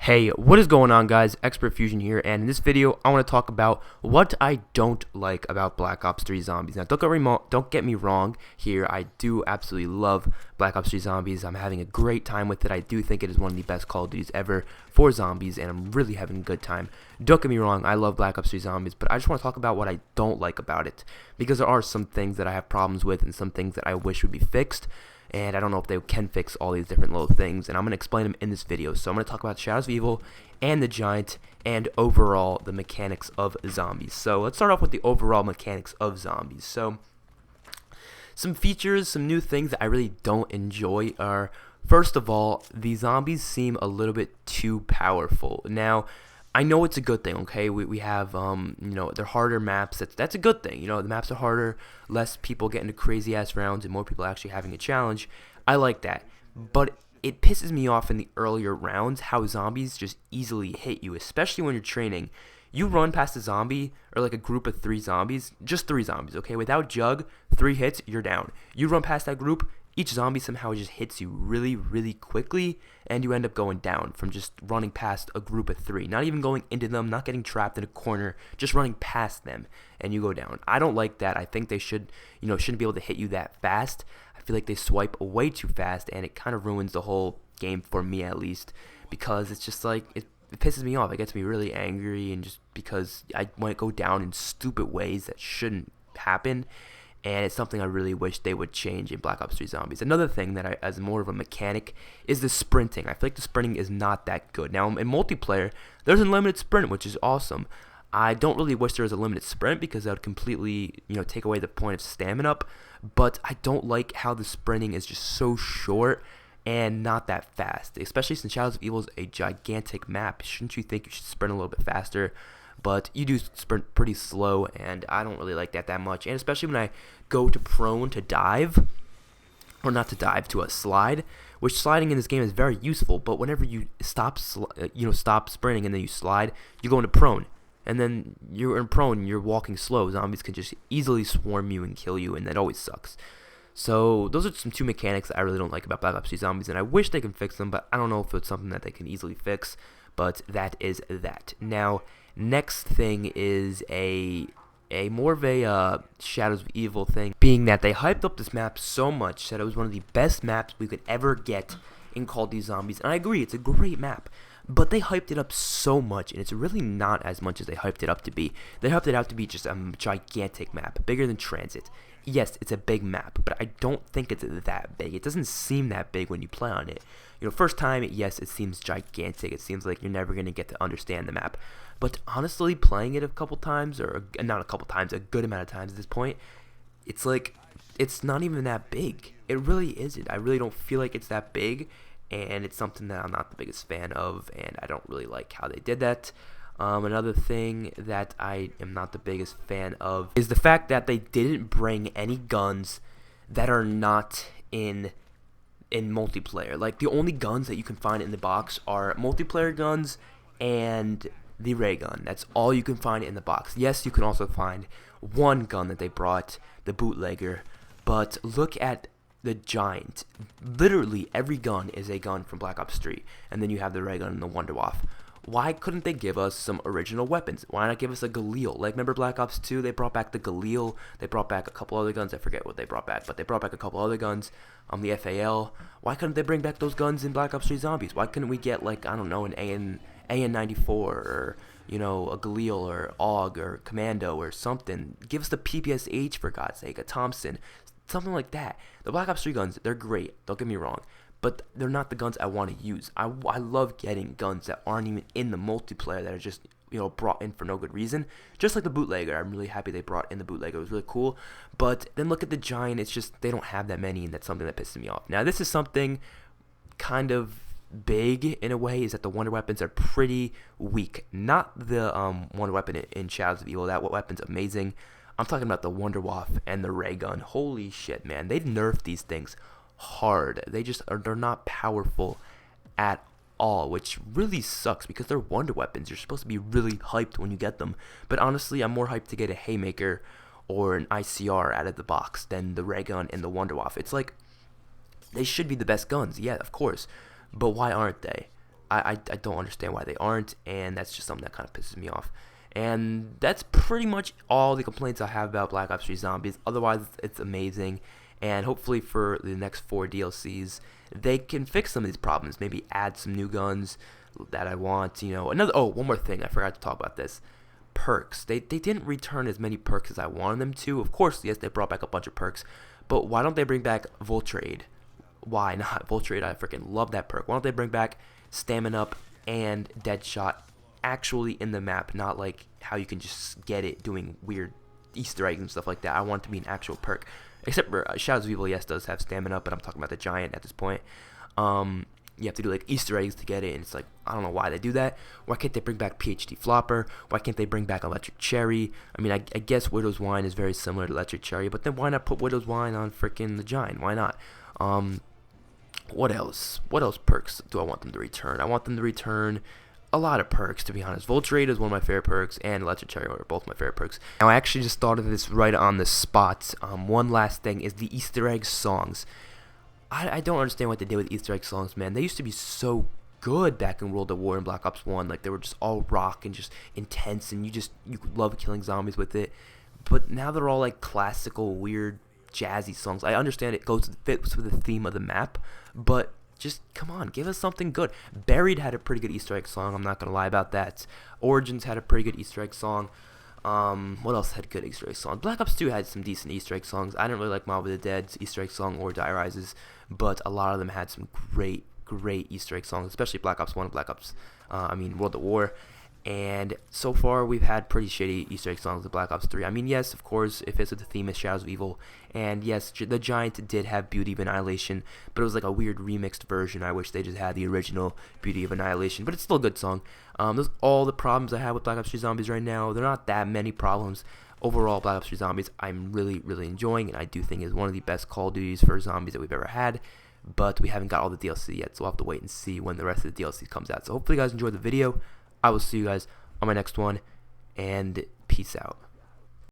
Hey, what is going on, guys? Xpertfusion here, and in this video I want to talk about what I don't like about Black Ops 3 Zombies. Now, don't get me wrong here. I do absolutely love Black Ops 3 Zombies. I'm having a great time with it. I do think it is one of the best Call of Duties ever for zombies, and I'm really having a good time. Don't get me wrong, I love Black Ops 3 Zombies, but I just want to talk about what I don't like about it, because there are some things that I have problems with and some things that I wish would be fixed. And I don't know if they can fix all these different little things, and I'm going to explain them in this video. So I'm going to talk about Shadows of Evil and the Giant and overall the mechanics of zombies. So let's start off with the overall mechanics of zombies. So some features, some new things that I really don't enjoy are, first of all, the zombies seem a little bit too powerful. Now, I know it's a good thing, okay? We have, they're harder maps. That's a good thing. You know, the maps are harder, less people get into crazy-ass rounds, and more people actually having a challenge. I like that. But it pisses me off in the earlier rounds how zombies just easily hit you, especially when you're training. You run past a zombie, or like a group of 3 zombies, just 3 zombies, okay? Without Jug, 3 hits, you're down. You run past that group, each zombie somehow just hits you really, really quickly, and you end up going down from just running past a group of 3. Not even going into them, not getting trapped in a corner, just running past them, and you go down. I don't like that. I think they shouldn't be able to hit you that fast. I feel like they swipe way too fast, and it kind of ruins the whole game for me, at least, because it's just like, it pisses me off. It gets me really angry, and just because I want to go down in stupid ways that shouldn't happen. And it's something I really wish they would change in Black Ops 3 Zombies. Another thing that as more of a mechanic is the sprinting. I feel like the sprinting is not that good. Now, in multiplayer, there's unlimited sprint, which is awesome. I don't really wish there was a limited sprint because that would completely, take away the point of stamina up. But I don't like how the sprinting is just so short and not that fast, especially since Shadows of Evil is a gigantic map. Shouldn't you think you should sprint a little bit faster? But you do sprint pretty slow, and I don't really like that much. And especially when I go to prone to dive, or not to dive, to a slide, which sliding in this game is very useful. But whenever you stop sprinting and then you slide, you go into prone, and then you're in prone, you're walking slow. Zombies can just easily swarm you and kill you, and that always sucks. So those are some 2 mechanics that I really don't like about Black Ops 3 Zombies, and I wish they can fix them, but I don't know if it's something that they can easily fix. But that is that. Now, next thing is a more of a Shadows of Evil thing, being that they hyped up this map so much that it was one of the best maps we could ever get in Call of Duty Zombies. And I agree, it's a great map, but they hyped it up so much, and it's really not as much as they hyped it up to be. They hyped it out to be just a gigantic map, bigger than Transit. Yes, it's a big map, but I don't think it's that big. It doesn't seem that big when you play on it. First time, yes, it seems gigantic. It seems like you're never going to get to understand the map. But honestly, playing it a couple times, or not a couple times, a good amount of times at this point, it's like, it's not even that big. It really isn't. I really don't feel like it's that big, and it's something that I'm not the biggest fan of, and I don't really like how they did that. Another thing that I am not the biggest fan of is the fact that they didn't bring any guns that are not in multiplayer. Like, the only guns that you can find in the box are multiplayer guns and the ray gun. That's all you can find in the box. Yes, you can also find one gun that they brought, the bootlegger, but look at the Giant. Literally every gun is a gun from Black Ops 3, and then you have the ray gun and the Wunderwaffe. Why couldn't they give us some original weapons? Why not give us a Galil? Like, remember Black Ops 2? They brought back the Galil. They brought back a couple other guns. I forget what they brought back, but they brought back a couple other guns. The FAL. Why couldn't they bring back those guns in Black Ops 3 Zombies? Why couldn't we get, like, I don't know, an AN-94 or, a Galil or AUG or Commando or something? Give us the PPSH, for God's sake, a Thompson. Something like that. The Black Ops 3 guns, they're great. Don't get me wrong. But they're not the guns I want to use. I love getting guns that aren't even in the multiplayer, that are just, brought in for no good reason. Just like the bootlegger. I'm really happy they brought in the bootlegger. It was really cool. But then look at the Giant. It's just, they don't have that many, and that's something that pisses me off. Now, this is something kind of big in a way, is that the wonder weapons are pretty weak. Not the wonder weapon in Shadows of Evil. That weapon's amazing. I'm talking about the Wunderwaffe and the ray gun. Holy shit, man. They've nerfed these things hard. They're not powerful at all, which really sucks because they're wonder weapons. You're supposed to be really hyped when you get them. But honestly, I'm more hyped to get a Haymaker or an ICR out of the box than the ray gun and the Wunderwaffe. It's like, they should be the best guns, yeah, of course, but why aren't they? I don't understand why they aren't, and that's just something that kind of pisses me off. And that's pretty much all the complaints I have about Black Ops 3 Zombies. Otherwise, it's amazing, and hopefully for the next 4 DLCs, they can fix some of these problems. Maybe add some new guns that I want. One more thing, I forgot to talk about this. Perks. They didn't return as many perks as I wanted them to. Of course, yes, they brought back a bunch of perks, but why don't they bring back Vulture Aid? Why not? Vulture Aid, I freaking love that perk. Why don't they bring back Stamina Up and Deadshot actually in the map, not like how you can just get it doing weird Easter eggs and stuff like that. I want it to be an actual perk. Except for Shadows of Evil, yes, does have Stamina Up, but I'm talking about the Giant at this point. You have to do like Easter eggs to get it, and it's like, I don't know why they do that. Why can't they bring back PhD Flopper? Why can't they bring back Electric Cherry? I mean, I guess Widow's Wine is very similar to Electric Cherry, but then why not put Widow's Wine on freaking the Giant? Why not? What else? What else perks do I want them to return? I want them to return a lot of perks, to be honest. Vulture Aid is one of my favorite perks, and Electric Cherry are both my favorite perks. Now, I actually just thought of this right on the spot. One last thing is the Easter egg songs. I don't understand what they did with Easter egg songs, man. They used to be so good back in World at War and Black Ops 1. Like, they were just all rock and just intense, and you could love killing zombies with it. But now they're all like classical, weird, jazzy songs. I understand it fits with the theme of the map, but just come on, give us something good. Buried had a pretty good Easter egg song. I'm not gonna lie about that. Origins had a pretty good Easter egg song. What else had good Easter egg songs? Black Ops 2 had some decent Easter egg songs. I didn't really like Mob of the Dead's Easter egg song or Die Rises, but a lot of them had some great Easter egg songs, especially Black Ops 1 and World at War. And so far, we've had pretty shitty Easter egg songs with Black Ops 3. I mean, yes, of course, it fits with the theme of Shadows of Evil. And yes, the Giant did have Beauty of Annihilation, but it was like a weird remixed version. I wish they just had the original Beauty of Annihilation, but it's still a good song. Those are all the problems I have with Black Ops 3 Zombies right now. They're not that many problems. Overall, Black Ops 3 Zombies, I'm really enjoying, and I do think is one of the best Call of Duties for zombies that we've ever had. But we haven't got all the DLC yet, so we'll have to wait and see when the rest of the DLC comes out. So hopefully you guys enjoyed the video. I will see you guys on my next one, and peace out.